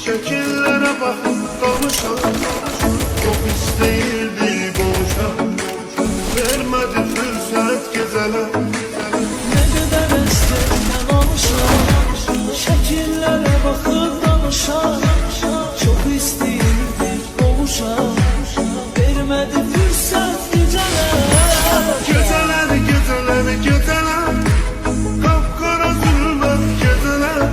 Şekillere bakıp kavuşan, çok isteyirdi boğuşan. Vermedi fırsat gezeler. Ne kadar esnekten alışan, şekillere bakıp danışan, çok isteyirdi boğuşan. Vermedi fırsat geceler. Geceler, geceler, geceler, kapkara zulmet geceler.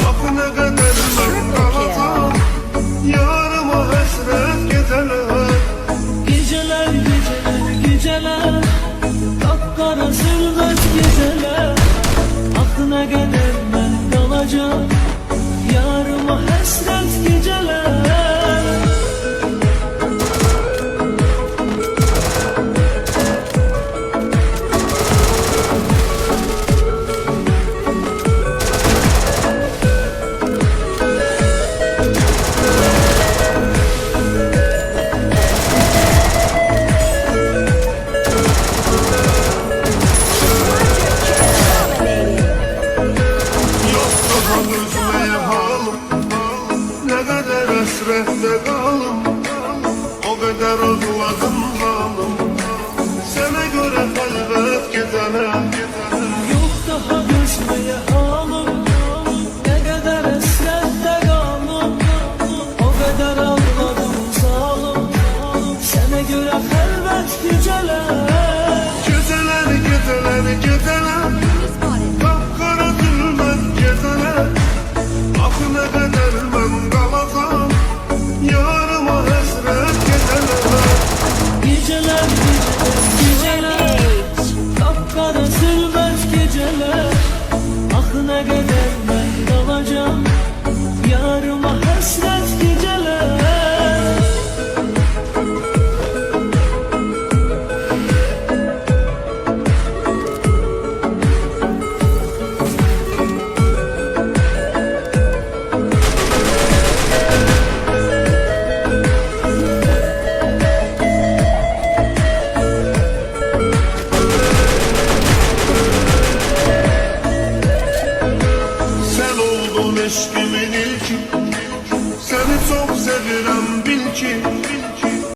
Kapına kadar ben kalacağım, yarıma hasret geceler. Geceler, geceler, geceler, kapkara zulmet geceler. Aklına kadar ben kalacağım, yarıma hasret geceler. Yok daha üzmeye halım, ne kadar hasrette kalım. O kadar özledim halım, sana göre elbet geceler. Yok daha gözmeye halim, ne kadar esrette kaldım. O kadar ağladım zalim, sana göre elbet geceler. Geceler, geceler, geceler, kapkara zulmet geceler. Aklına kadar ben kalacağım, yarıma hasret geceler. Geceler, geceler, geceler, kapkara zulmet geceler. Aklına kadar ben kalacağım, yarıma hasret geceler. Sen oldun eşkimin ilki, seni çok sevirem bil ki.